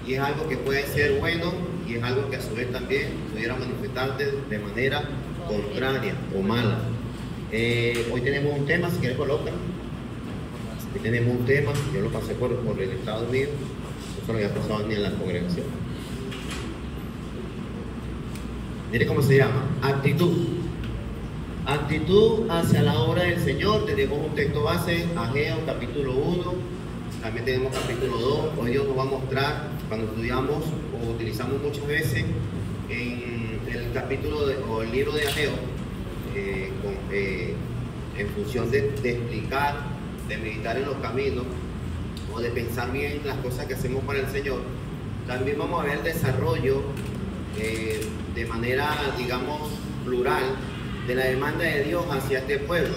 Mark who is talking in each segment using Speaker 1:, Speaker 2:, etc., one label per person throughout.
Speaker 1: y es algo que puede ser bueno y es algo que a su vez también pudiera manifestarse de manera contraria o mala. Hoy tenemos un tema, si quieres colocar. Hoy tenemos un tema, yo lo pasé por el estado mío, eso no había pasado ni en la congregación. Mire cómo se llama, actitud. Actitud hacia la obra del Señor. Tenemos un texto base, Ageo capítulo 1, también tenemos capítulo 2. Hoy Dios nos va a mostrar, cuando estudiamos o utilizamos muchas veces en el capítulo o el libro de Ageo, en función de explicar, de meditar en los caminos o de pensar bien las cosas que hacemos para el Señor. También vamos a ver el desarrollo de manera, digamos, plural de la demanda de Dios hacia este pueblo.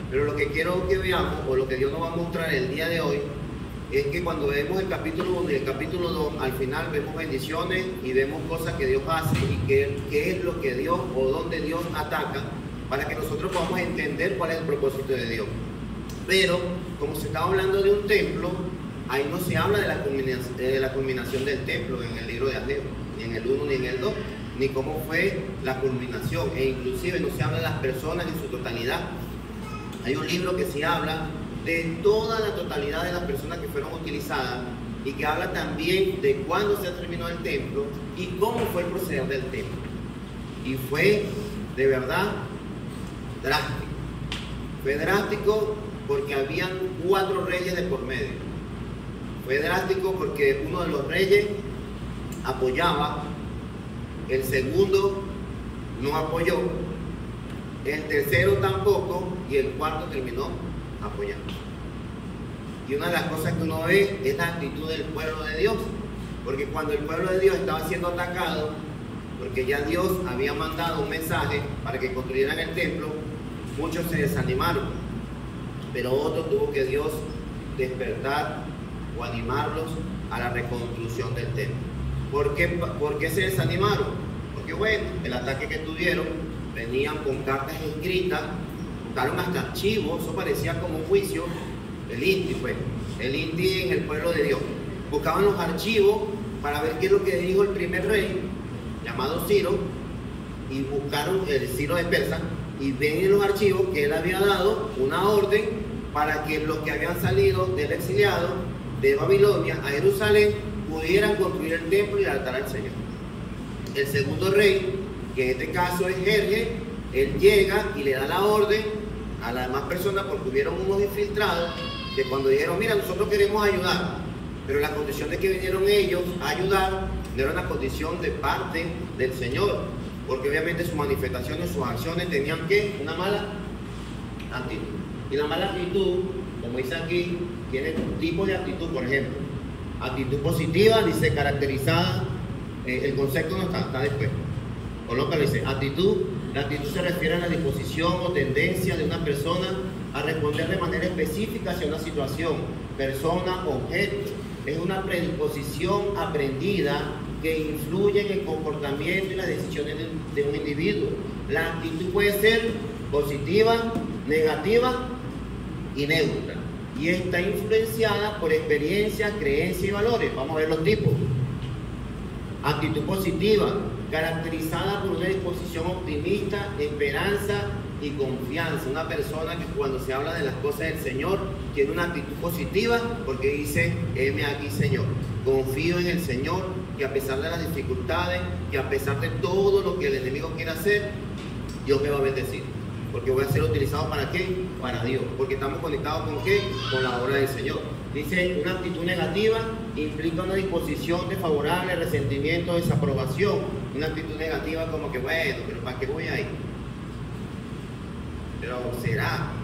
Speaker 1: Pero lo que quiero que veamos, o lo que Dios nos va a mostrar el día de hoy, es que cuando vemos el capítulo 1 y el capítulo 2, al final vemos bendiciones y vemos cosas que Dios hace y qué es lo que Dios o dónde Dios ataca, para que nosotros podamos entender cuál es el propósito de Dios. Pero como se está hablando de un templo, ahí no se habla de la culminación del templo en el libro de Ageo, ni en el 1 ni en el 2, ni cómo fue la culminación, e inclusive no se habla de las personas en su totalidad. Hay un libro que se habla de toda la totalidad de las personas que fueron utilizadas y que habla también de cuándo se terminó el templo y cómo fue el proceder del templo. Y fue de verdad drástico. Fue drástico porque habían 4 reyes de por medio. Fue drástico porque uno de los reyes apoyaba, el segundo no apoyó, el tercero tampoco y el cuarto terminó apoyando. Y una de las cosas que uno ve es la actitud del pueblo de Dios, porque cuando el pueblo de Dios estaba siendo atacado, porque ya Dios había mandado un mensaje para que construyeran el templo, muchos se desanimaron, pero otros tuvo que Dios despertar o animarlos a la reconstrucción del templo. ¿Por qué se desanimaron? Porque bueno, el ataque que tuvieron, venían con cartas escritas, buscaron hasta archivos, eso parecía como un juicio, el INTI pues, el INTI en el pueblo de Dios. Buscaban los archivos para ver qué es lo que dijo el primer rey, llamado Ciro, y buscaron el Ciro de Persa, y ven en los archivos que él había dado una orden para que los que habían salido del exiliado de Babilonia a Jerusalén pudieran construir el templo y el altar al Señor. El segundo rey, que en este caso es Jerjes, él llega y le da la orden a las demás personas, porque hubieron unos infiltrados que cuando dijeron, mira, nosotros queremos ayudar, pero la condición de que vinieron ellos a ayudar no era una condición de parte del Señor, porque obviamente sus manifestaciones, sus acciones tenían que una mala actitud. Y la mala actitud, como dice aquí, tiene tipos de actitud. Por ejemplo, actitud positiva, dice caracterizada, el concepto no está después. Colócalo, dice actitud. La actitud se refiere a la disposición o tendencia de una persona a responder de manera específica hacia una situación, persona, objeto. Es una predisposición aprendida que influye en el comportamiento y las decisiones de un individuo. La actitud puede ser positiva, negativa y neutra, y está influenciada por experiencias, creencias y valores. Vamos a ver los tipos. Actitud positiva, caracterizada por una disposición optimista, esperanza y confianza. Una persona que cuando se habla de las cosas del Señor tiene una actitud positiva porque dice, heme aquí, Señor, confío en el Señor, que a pesar de las dificultades, que a pesar de todo lo que el enemigo quiera hacer, Dios me va a bendecir, porque voy a ser utilizado ¿para qué? Para Dios, porque estamos conectados ¿con qué? Con la obra del Señor. Dice, una actitud negativa implica una disposición desfavorable, resentimiento, desaprobación. Una actitud negativa como que, bueno, pero ¿para qué voy ahí? Pero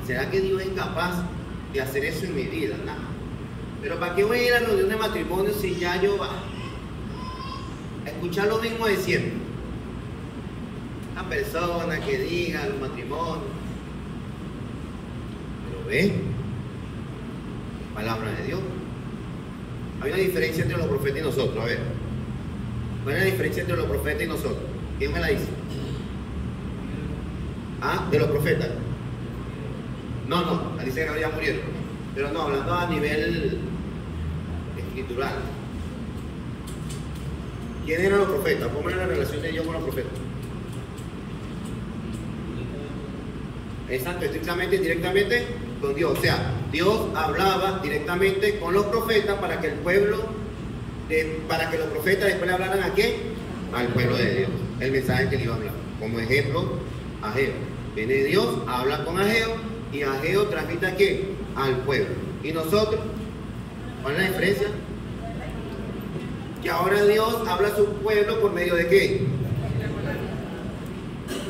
Speaker 1: ¿será que Dios es capaz de hacer eso en mi vida? Nada. Pero ¿para qué voy a ir a la reunión de matrimonio si ya yo va a escuchar lo mismo de siempre? Una persona que diga los matrimonios. Pero ve, palabra de Dios. Hay una diferencia entre los profetas y nosotros. A ver, ¿cuál es la diferencia entre los profetas y nosotros? ¿Quién me la dice? ¿Ah? ¿De los profetas? No, dice que ya murieron. Pero no, hablando a nivel escritural. ¿Quién eran los profetas? ¿Cómo era la relación de Dios con los profetas? Exacto, estrictamente, directamente con Dios. O sea, Dios hablaba directamente con los profetas para que el pueblo, para que los profetas después le hablaran ¿a qué? Al pueblo de Dios. El mensaje que le iba a hablar. Como ejemplo, Ageo. Viene Dios, habla con Ageo y Ageo transmite ¿a qué? Al pueblo. Y nosotros, ¿cuál es la diferencia? Que ahora Dios habla a su pueblo por medio de ¿qué?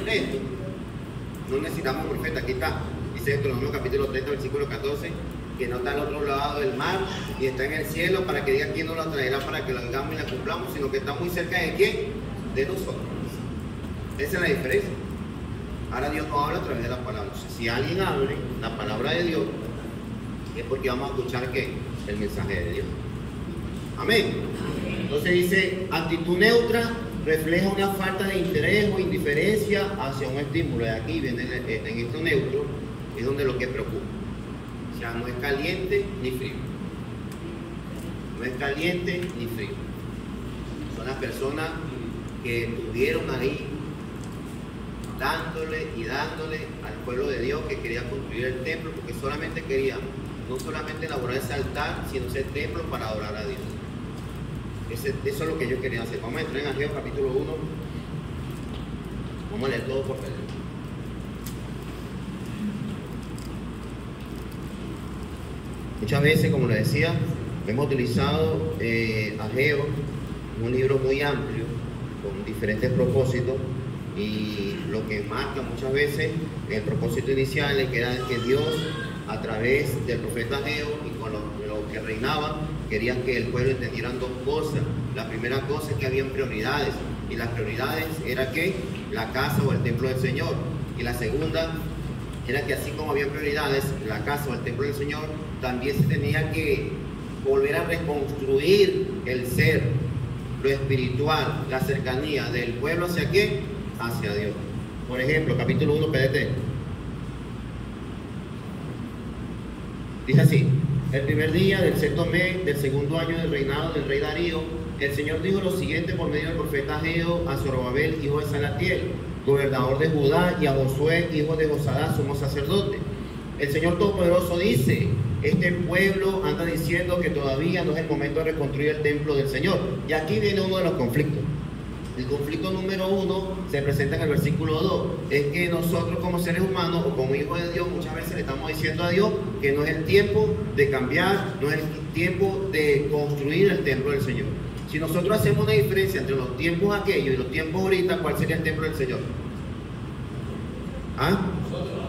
Speaker 1: Esto. No necesitamos profeta, aquí está. Dice Deuteronomio capítulo 30, versículo 14, que no está al otro lado del mar y está en el cielo para que diga quién nos lo traerá para que lo hagamos y la cumplamos, sino que está muy cerca de quién? De nosotros. Esa es la diferencia. Ahora Dios no habla a través de las palabras. Si alguien hable la palabra de Dios, es porque vamos a escuchar ¿qué? El mensaje de Dios. Amén. Entonces dice, actitud neutra refleja una falta de interés o indiferencia hacia un estímulo. De aquí viene en esto neutro, es donde lo que preocupa. O sea, no es caliente ni frío. No es caliente ni frío. Son las personas que estuvieron ahí dándole y dándole al pueblo de Dios que quería construir el templo, porque solamente querían no solamente elaborar ese altar, sino ese templo para adorar a Dios. Eso es lo que yo quería hacer. Vamos a entrar en Ageo capítulo 1. Vamos a leer todo por medio. Muchas veces, como les decía, hemos utilizado Ageo, un libro muy amplio, con diferentes propósitos, y lo que marca muchas veces el propósito inicial es que era que Dios, a través del profeta Ageo y con los que reinaban, querían que el pueblo entendiera dos cosas. La primera cosa es que habían prioridades, y las prioridades era que la casa o el templo del Señor, y la segunda era que así como había prioridades, la casa o el templo del Señor, también se tenía que volver a reconstruir el ser, lo espiritual, la cercanía del pueblo hacia qué, hacia Dios. Por ejemplo, capítulo 1, PDT. Dice así: el primer día del sexto mes del segundo año del reinado del rey Darío, el Señor dijo lo siguiente por medio del profeta Ageo a Zorobabel, hijo de Salatiel, gobernador de Judá, y a Josué, hijo de Josadá, sumo sacerdote. El Señor Todopoderoso dice: este pueblo anda diciendo que todavía no es el momento de reconstruir el templo del Señor. Y aquí viene uno de los conflictos. El conflicto número 1 se presenta en el versículo 2. Es que nosotros como seres humanos o como hijos de Dios muchas veces le estamos diciendo a Dios que no es el tiempo de cambiar, no es el tiempo de construir el templo del Señor. Si nosotros hacemos una diferencia entre los tiempos aquellos y los tiempos ahorita, ¿cuál sería el templo del Señor? ¿Ah?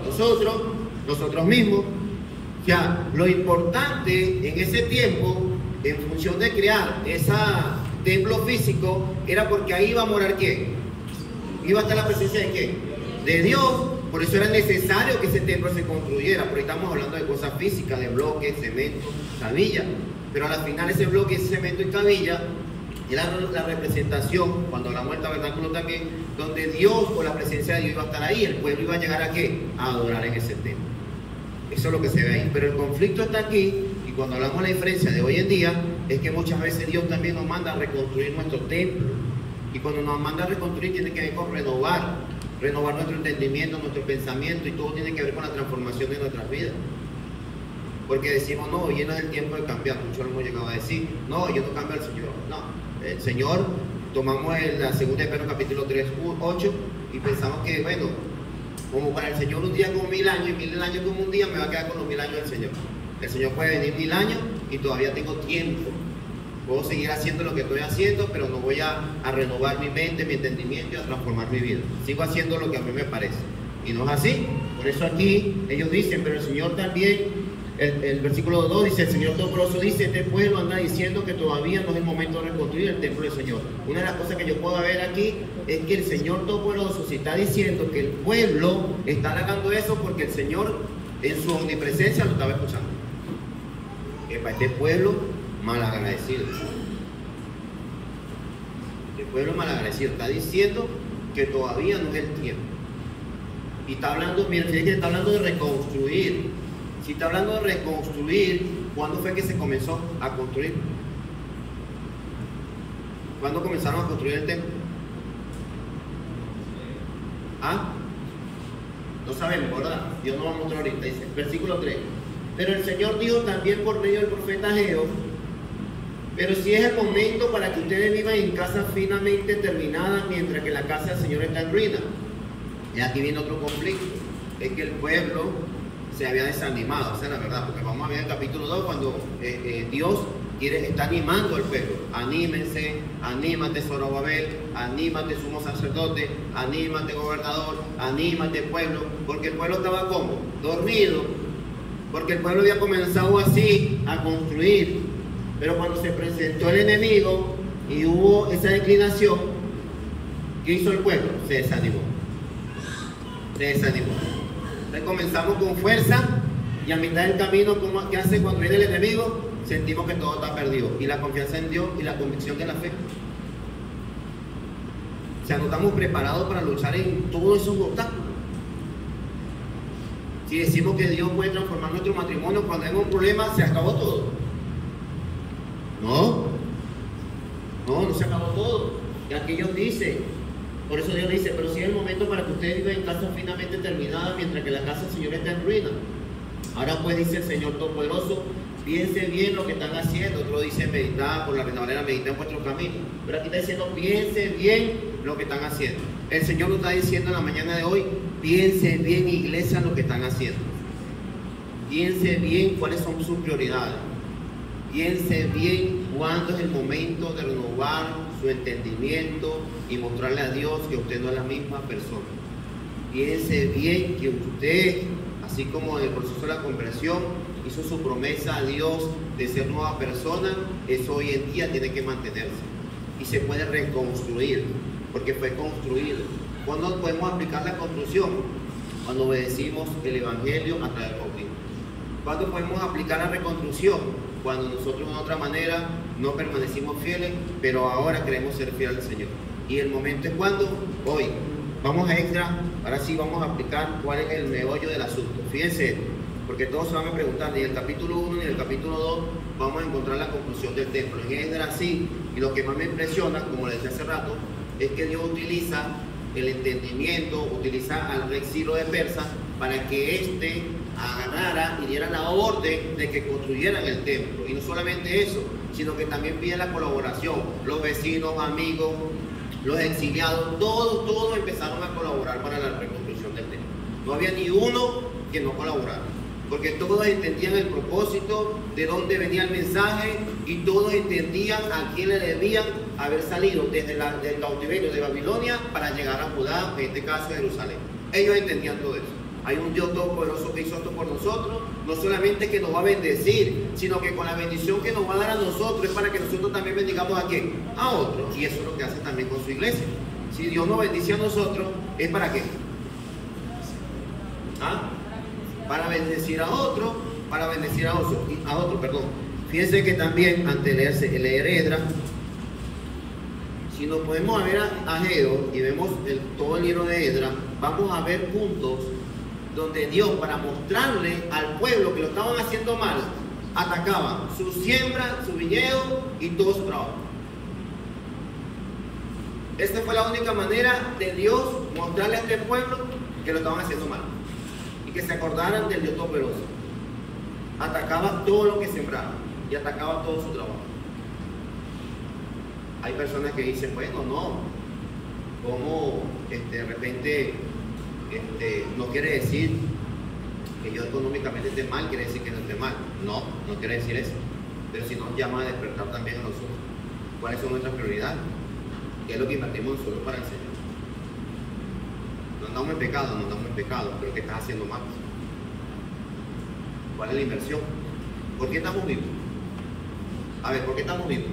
Speaker 1: Nosotros mismos. O sea, lo importante en ese tiempo, en función de crear ese templo físico, era porque ahí iba a morar ¿quién? Iba a estar la presencia de ¿quién? De Dios. Por eso era necesario que ese templo se construyera, porque estamos hablando de cosas físicas, de bloques, cemento, cabilla. Pero al final ese bloque, ese cemento y cabilla era la representación, cuando hablamos del tabernáculo también, donde Dios o la presencia de Dios iba a estar ahí, el pueblo iba a llegar a ¿qué? A adorar en ese templo. Eso es lo que se ve ahí. Pero el conflicto está aquí, y cuando hablamos de la diferencia de hoy en día, es que muchas veces Dios también nos manda a reconstruir nuestro templo. Y cuando nos manda a reconstruir, tiene que ver con renovar nuestro entendimiento, nuestro pensamiento, y todo tiene que ver con la transformación de nuestras vidas. Porque decimos, no, hoy no es el tiempo de cambiar. Muchos lo hemos llegado a decir, no, yo no cambio al Señor. No, el Señor, tomamos la segunda de Pedro capítulo 3, 8, y pensamos que, bueno, como para el Señor un día como 1000 años, y 1000 años como un día, me va a quedar con los 1000 años del Señor. El Señor puede venir 1000 años y todavía tengo tiempo. Puedo seguir haciendo lo que estoy haciendo, pero no voy a renovar mi mente, mi entendimiento y a transformar mi vida. Sigo haciendo lo que a mí me parece. Y no es así. Por eso aquí ellos dicen, pero el Señor también, el versículo 2 dice, el Señor Todopoderoso dice, este pueblo anda diciendo que todavía no es el momento de reconstruir el templo del Señor. Una de las cosas que yo puedo ver aquí es que el Señor Todopoderoso, si está diciendo que el pueblo está halagando eso, porque el Señor en su omnipresencia lo estaba escuchando. Que para este pueblo malagradecido. El pueblo malagradecido está diciendo que todavía no es el tiempo. Y está hablando, miren, fíjense que está hablando de reconstruir. Si está hablando de reconstruir, ¿cuándo fue que se comenzó a construir? ¿Cuándo comenzaron a construir el templo? ¿Ah? No sabemos, ¿verdad? Dios nos va a mostrar ahorita. Dice, versículo 3. Pero el Señor dijo también por medio del profeta Ageo: pero si es el momento para que ustedes vivan en casas finamente terminadas, mientras que la casa del Señor está en ruina. Y aquí viene otro conflicto. Es que el pueblo se había desanimado, esa es la verdad, porque vamos a ver en el capítulo 2 cuando Dios está animando al pueblo. Anímense, anímate Zorobabel, anímate sumo sacerdote, anímate gobernador, anímate pueblo, porque el pueblo estaba como dormido, porque el pueblo había comenzado así a construir, pero cuando se presentó el enemigo y hubo esa declinación, ¿qué hizo el pueblo? Se desanimó. Entonces comenzamos con fuerza y a mitad del camino, ¿qué hace cuando viene el enemigo? Sentimos que todo está perdido, y la confianza en Dios y la convicción de la fe. O sea, no estamos preparados para luchar en todos esos obstáculos. Si decimos que Dios puede transformar nuestro matrimonio cuando hay un problema, se acabó todo. No se acabó todo. Y aquí Dios dice, por eso Dios dice, pero si es el momento para que ustedes vivan en casas finamente terminadas, mientras que la casa del Señor está en ruina. Ahora pues dice el Señor Todopoderoso: piense bien lo que están haciendo. Otro dice meditar, por la Reina Valera, meditar en vuestro camino. Pero aquí está diciendo, piense bien lo que están haciendo. El Señor nos está diciendo en la mañana de hoy, piense bien, iglesia, lo que están haciendo. Piense bien cuáles son sus prioridades. Piense bien cuándo es el momento de renovar su entendimiento y mostrarle a Dios que usted no es la misma persona. Piense bien que usted, así como en el proceso de la conversión, hizo su promesa a Dios de ser nueva persona, eso hoy en día tiene que mantenerse y se puede reconstruir, porque fue construido. ¿Cuándo podemos aplicar la construcción? Cuando obedecimos el Evangelio a través del bautismo. ¿Cuándo podemos aplicar la reconstrucción? Cuando nosotros de otra manera no permanecimos fieles, pero ahora queremos ser fieles al Señor. Y el momento es cuando, hoy. Vamos a extra, ahora sí vamos a aplicar cuál es el meollo del asunto. Fíjense, porque todos se van a preguntar, ni en el capítulo 1 ni en el capítulo 2 vamos a encontrar la conclusión del templo. En Esdras sí, y lo que más me impresiona, como les decía hace rato, es que Dios utiliza el entendimiento, utiliza al rey Ciro de Persa para que éste agarrara y diera la orden de que construyeran el templo. Y no solamente eso, sino que también pide la colaboración. Los vecinos, amigos, los exiliados, todos empezaron a colaborar para la reconstrucción del templo. No había ni uno que no colaborara, porque todos entendían el propósito, de dónde venía el mensaje, y todos entendían a quién le debían haber salido desde del cautiverio de Babilonia para llegar a Judá, en este caso Jerusalén. Ellos entendían todo eso. Hay un Dios todopoderoso que hizo esto por nosotros, no solamente que nos va a bendecir, sino que con la bendición que nos va a dar a nosotros es para que nosotros también bendigamos a quién, a otros. Y eso es lo que hace también con su iglesia. Si Dios nos bendice a nosotros, ¿es para qué? ¿Ah? Para bendecir a otro, perdón. Fíjense que también, antes de leer Esdras, si nos podemos ver a Ageo y vemos todo el libro de Esdras, vamos a ver puntos donde Dios, para mostrarle al pueblo que lo estaban haciendo mal, atacaba su siembra, su viñedo y todo su trabajo. Esta fue la única manera de Dios mostrarle a este pueblo que lo estaban haciendo mal y que se acordaran del Dios Todopoderoso. Atacaba todo lo que sembraba y atacaba todo su trabajo. Hay personas que dicen, bueno, no, como de repente no quiere decir que yo económicamente esté mal, quiere decir que no esté mal. No quiere decir eso. Pero si nos llama a despertar también a nosotros. ¿Cuáles son nuestras prioridades? ¿Qué es lo que invertimos nosotros para el Señor? No andamos en pecado, pero ¿qué estás haciendo mal? ¿Cuál es la inversión? ¿Por qué estamos vivos? A ver, ¿por qué estamos vivos?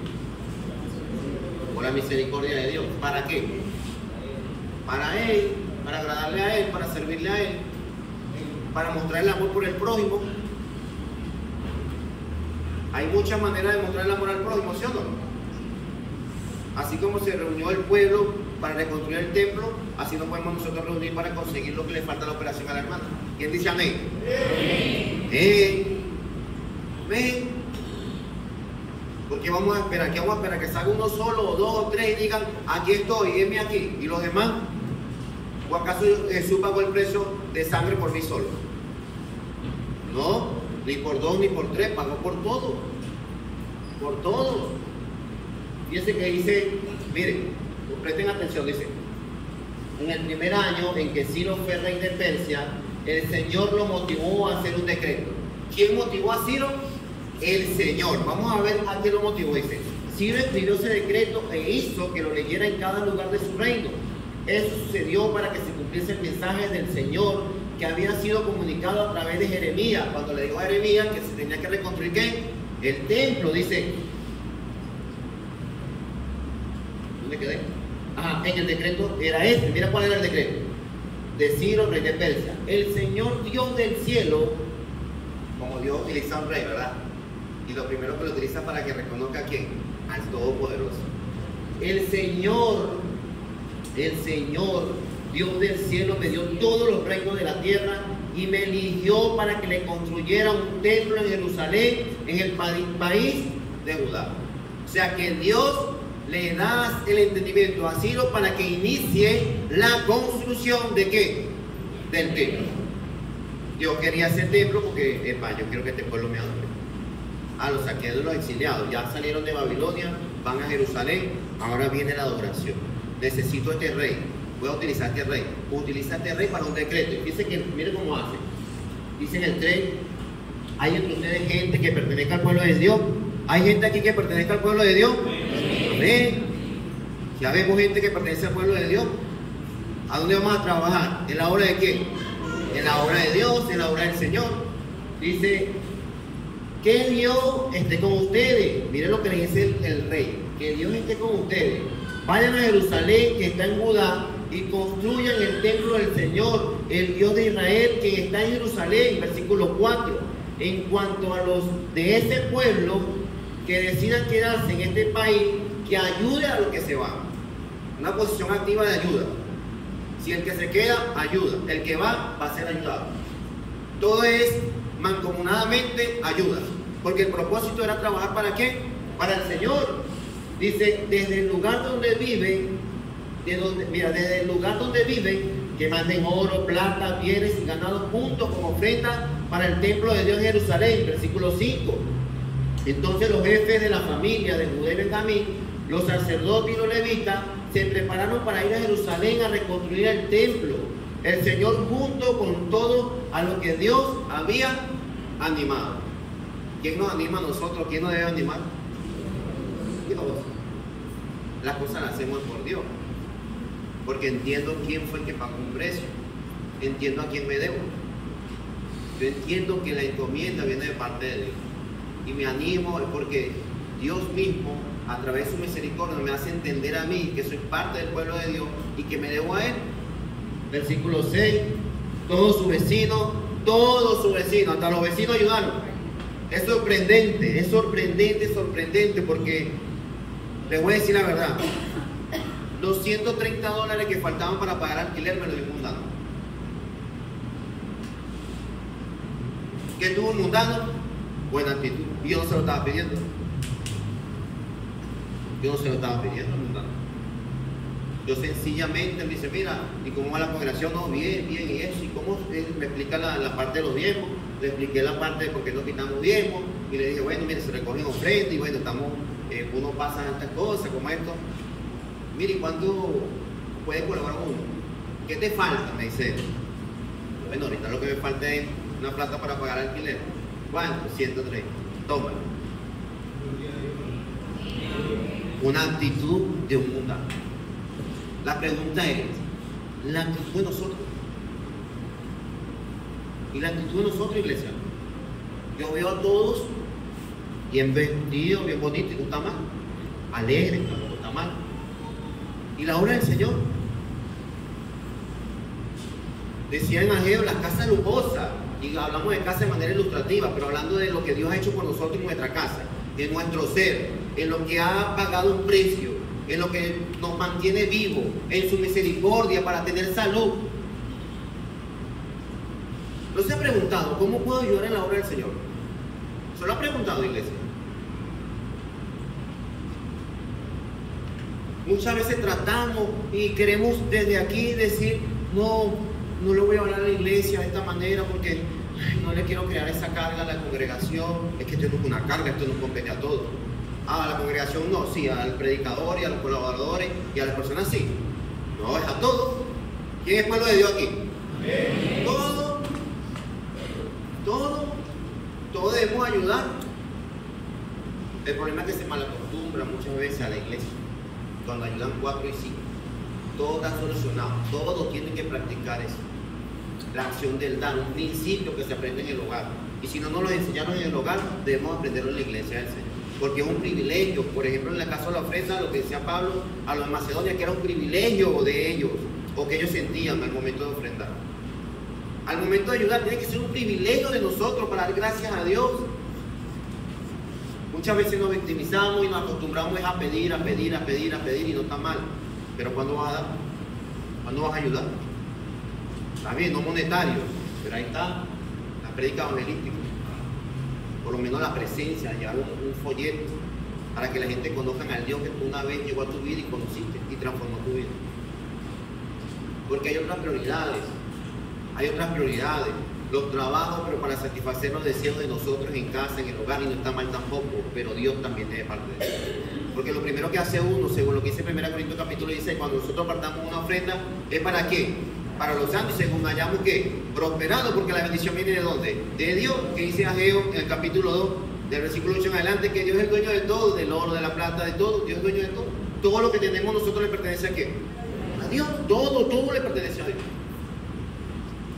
Speaker 1: Por la misericordia de Dios. ¿Para qué? Para Él, para agradarle a Él, para servirle a Él, para mostrar el amor por el prójimo. Hay muchas maneras de mostrar el amor al prójimo, ¿sí o no? Así como se reunió el pueblo para reconstruir el templo, así nos podemos nosotros reunir para conseguir lo que le falta a la operación a la hermana. ¿Quién dice amén? Amén. ¿Por qué vamos a esperar? ¿Qué vamos a esperar? ¿Que salga uno solo, o dos, o tres y digan, aquí estoy, heme aquí? ¿Y los demás? ¿O acaso Jesús pagó el precio de sangre por mí solo? No, ni por dos, ni por tres, pagó por todo. Por todos. Fíjense que dice, miren, presten atención, dice, en el primer año en que Ciro fue rey de Persia, el Señor lo motivó a hacer un decreto. ¿Quién motivó a Ciro? El Señor. Vamos a ver a qué lo motivó. Dice, Ciro escribió ese decreto e hizo que lo leyera en cada lugar de su reino. Eso sucedió para que se cumpliese el mensaje del Señor que había sido comunicado a través de Jeremías, cuando le dijo a Jeremías que se tenía que reconstruir ¿qué? El templo. Dice, ¿dónde quedé? En el decreto era este. Mira cuál era el decreto de Ciro, rey de Persia. El Señor Dios del cielo, como Dios utiliza a un rey, ¿verdad? Y lo primero que lo utiliza para que reconozca a quién, al Todopoderoso. El Señor, Dios del cielo, me dio todos los reinos de la tierra y me eligió para que le construyera un templo en Jerusalén, en el país de Judá. O sea que Dios le da el entendimiento a Ciro para que inicie la construcción de ¿qué? Del templo. Dios quería hacer templo porque, yo quiero que este pueblo me adore. Los saqué de los exiliados, ya salieron de Babilonia, van a Jerusalén, ahora viene la adoración. Necesito este rey, voy a utilizar este rey. Utiliza este rey para un decreto. Y dice que, mire cómo hace. Dice en el 3, hay entre ustedes gente que pertenezca al pueblo de Dios. ¿Hay gente aquí que pertenezca al pueblo de Dios? Amén. Ya vemos gente que pertenece al pueblo de Dios. ¿A dónde vamos a trabajar? ¿En la obra de qué? En la obra de Dios, en la obra del Señor. Dice, que Dios esté con ustedes. Miren lo que le dice el rey. Que Dios esté con ustedes. Vayan a Jerusalén, que está en Judá, y construyan el templo del Señor, el Dios de Israel, que está en Jerusalén. Versículo 4. En cuanto a los de ese pueblo que decidan quedarse en este país, que ayude a los que se van. Una posición activa de ayuda. Si el que se queda, ayuda. El que va a ser ayudado. Todo es mancomunadamente ayuda. Porque el propósito era trabajar ¿para qué? Para el Señor. Dice, desde el lugar donde viven, desde el lugar donde viven, que manden oro, plata, bienes y ganados juntos como ofrenda para el templo de Dios en Jerusalén. Versículo 5. Entonces los jefes de la familia de Judá y Benjamín, los sacerdotes y los levitas, se prepararon para ir a Jerusalén a reconstruir el templo. El Señor junto con todo a lo que Dios había animado. ¿Quién nos anima a nosotros? ¿Quién nos debe animar? Dios. Las cosas las hacemos por Dios. Porque entiendo quién fue el que pagó un precio. Entiendo a quién me debo. Yo entiendo que la encomienda viene de parte de Dios. Y me animo porque Dios mismo, a través de su misericordia, me hace entender a mí que soy parte del pueblo de Dios y que me debo a Él. Versículo 6. Todos sus vecinos, hasta los vecinos ayudaron. Es sorprendente, porque les voy a decir la verdad. Los $130 que faltaban para pagar alquiler me lo dio un mundano. ¿Qué tuvo un mundano? Buena actitud. Y yo no se lo estaba pidiendo. Al mundano. Yo sencillamente me dice, mira, ¿y cómo va la congregación? No, bien, y eso. ¿Y cómo? Me explica la parte de los diezmos. Le expliqué la parte de por qué no quitamos diezmos. Y le dije, bueno, mire, se recogen ofrendas y bueno, uno pasa estas cosas como esto. Mire, ¿cuánto puede colaborar uno? ¿Qué te falta? Me dice. Bueno, ahorita lo que me falta es una plata para pagar alquiler. ¿Cuánto? 130. Tómalo. Una actitud de un mundano. La pregunta es, la actitud de nosotros. Y la actitud de nosotros, iglesia. Yo veo a todos bien vestidos, bien bonitos, y no está mal. Alegres, no está mal. Y la obra del Señor. Decía en Ageo, las casas lujosas. Y hablamos de casa de manera ilustrativa, pero hablando de lo que Dios ha hecho por nosotros en nuestra casa, en nuestro ser, en lo que ha pagado un precio, en lo que nos mantiene vivos, en su misericordia para tener salud. ¿No se ha preguntado cómo puedo ayudar en la obra del Señor? ¿Se lo ha preguntado, iglesia? Muchas veces tratamos y queremos desde aquí decir, no le voy a hablar a la iglesia de esta manera porque no le quiero crear esa carga a la congregación. Es que esto no es una carga, esto no compete a todos. A la congregación no, sí, al predicador y a los colaboradores y a las personas sí. No, es a todos. ¿Quién es pueblo de Dios aquí? Amén. Todos debemos ayudar. El problema es que se malacostumbra muchas veces a la iglesia. Cuando ayudan 4 y 5, todo está solucionado, todos tienen que practicar eso. La acción del dar, un principio que se aprende en el hogar. Y si no nos lo enseñaron en el hogar, debemos aprenderlo en la iglesia del Señor. Porque es un privilegio. Por ejemplo, en el caso de la ofrenda, lo que decía Pablo a los de Macedonia, que era un privilegio de ellos, o que ellos sentían al momento de ofrendar. Al momento de ayudar, tiene que ser un privilegio de nosotros para dar gracias a Dios. Muchas veces nos victimizamos y nos acostumbramos a pedir y no está mal. Pero ¿cuándo vas a dar? ¿Cuándo vas a ayudar? Está bien, no monetario, pero ahí está la prédica evangelística. Por lo menos la presencia, llevar un folleto para que la gente conozca al Dios que tú una vez llegó a tu vida y conociste y transformó tu vida. Porque hay otras prioridades. Los trabajos, pero para satisfacer los deseos de nosotros en casa, en el hogar, y no está mal tampoco, pero Dios también tiene parte de eso. Porque lo primero que hace uno, según lo que dice 1 Corintios capítulo 16, cuando nosotros apartamos una ofrenda, ¿es para qué? Para los santos, según hayamos que prosperado, porque la bendición viene de ¿dónde? De Dios, que dice Ageo en el capítulo 2, del versículo 8 en adelante, que Dios es el dueño de todo, del oro, de la plata, de todo, Dios es dueño de todo. Todo lo que tenemos nosotros le pertenece a ¿qué? A Dios, todo le pertenece a Dios.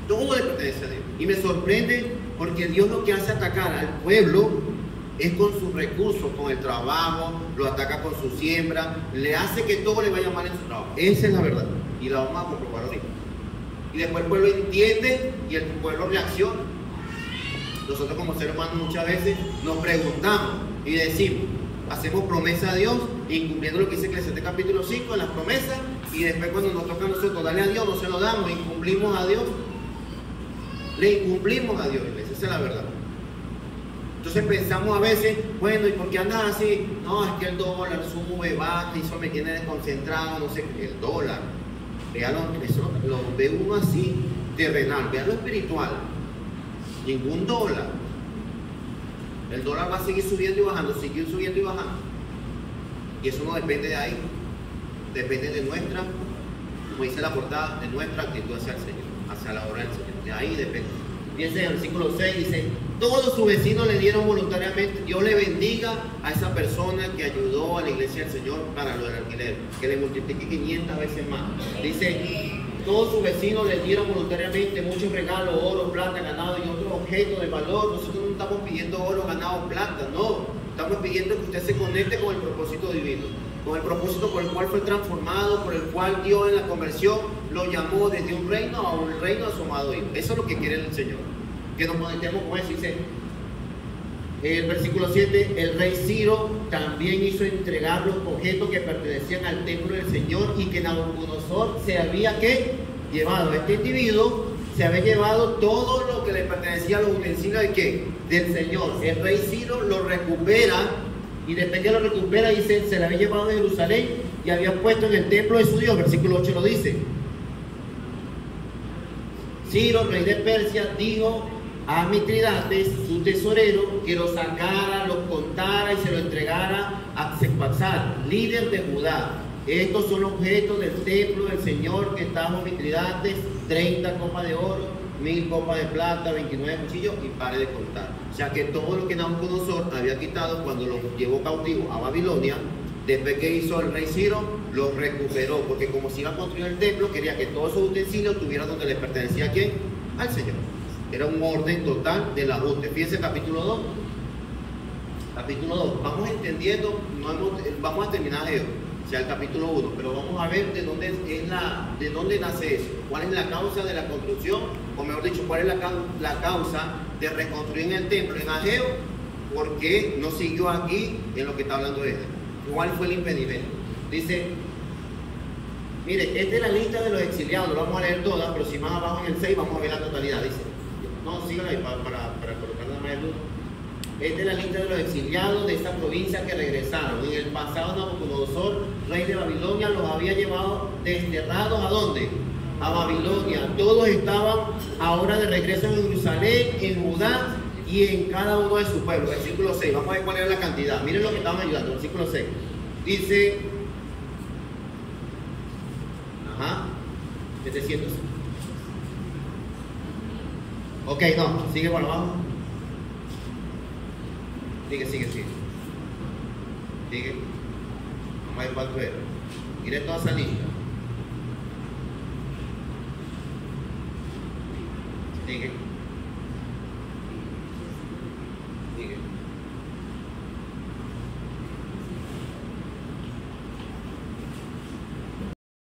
Speaker 1: Todo le pertenece a Dios. Y me sorprende porque Dios lo que hace atacar al pueblo es con sus recursos, con el trabajo, lo ataca con su siembra, le hace que todo le vaya mal en su trabajo. Esa es la verdad. Y la vamos a comprobar ahorita. Y después el pueblo entiende y el pueblo reacciona. Nosotros como seres humanos muchas veces nos preguntamos y decimos, hacemos promesa a Dios, incumpliendo lo que dice Eclesiastés capítulo 5 en las promesas, y después cuando nos toca a nosotros darle a Dios, no se lo damos, incumplimos a Dios. Le incumplimos a Dios, iglesia, esa es la verdad. Entonces pensamos a veces, bueno, ¿y por qué andas así? No, es que el dólar sube, baja, y eso me tiene desconcentrado, no sé, el dólar. Véalo, eso lo ve uno así, terrenal, véalo espiritual. Ningún dólar. El dólar va a seguir subiendo y bajando, seguir subiendo y bajando. Y eso no depende de ahí. Depende de nuestra, como dice la portada, de nuestra actitud hacia el Señor, hacia la obra del Señor. De ahí depende. Fíjense en el versículo 6 dice, todos sus vecinos le dieron voluntariamente. Dios le bendiga a esa persona que ayudó a la iglesia del Señor para lo del alquiler, que le multiplique 500 veces más. Dice, todos sus vecinos le dieron voluntariamente muchos regalos, oro, plata, ganado y otros objetos de valor. Nosotros no estamos pidiendo oro, ganado, plata, no. Estamos pidiendo que usted se conecte con el propósito divino, con el propósito por el cual fue transformado, por el cual Dios en la conversión lo llamó desde un reino a un reino de su amado Hijo. Eso es lo que quiere el Señor, que nos conectemos con eso. Dice el versículo 7, el rey Ciro también hizo entregar los objetos que pertenecían al templo del Señor y que Nabucodonosor se había llevado. Este individuo se había llevado todo lo que le pertenecía a los utensilios de ¿qué? Del Señor. El rey Ciro lo recupera, y después que lo recupera, dice, se lo había llevado de Jerusalén y había puesto en el templo de su Dios. Versículo 8 lo dice. Ciro, rey de Persia, dijo a Mitridates, su tesorero, que lo sacara, lo contara y se lo entregara a Sesbazar, líder de Judá. Estos son objetos del templo del Señor que trajo Mitridates: 30 copas de oro, 1000 copas de plata, 29 cuchillos, y pare de contar. O sea que todo lo que Nabucodonosor había quitado cuando lo llevó cautivo a Babilonia, después que hizo el rey Ciro, lo recuperó, porque como se iba a construir el templo, quería que todos esos utensilios tuvieran donde le pertenecía a quién, al Señor. Era un orden total del ajuste. Fíjense capítulo 2. Capítulo 2. Vamos entendiendo, vamos a terminar de o sea, el capítulo 1, pero vamos a ver de dónde nace eso, cuál es la causa de la construcción, o mejor dicho, cuál es la causa de reconstruir el templo en Ageo, por qué no siguió aquí en lo que está hablando él, cuál fue el impedimento. Dice, mire, esta es la lista de los exiliados, lo vamos a leer toda, pero si más abajo en el 6 vamos a ver la totalidad. Dice, no, síganla ahí para colocar nada más el 1. Esta es la lista de los exiliados de esta provincia que regresaron. En el pasado Nabucodonosor, rey de Babilonia, los había llevado desterrados ¿a dónde? A Babilonia. Todos estaban ahora de regreso en Jerusalén, en Judá y en cada uno de sus pueblos. Versículo 6, vamos a ver cuál era la cantidad. Miren lo que estaban ayudando. Versículo 6. Dice, 700. Ok, no, sigue por abajo. Sigue. Sigue. Vamos a ver cuánto era. Mire toda esa lista. Sigue.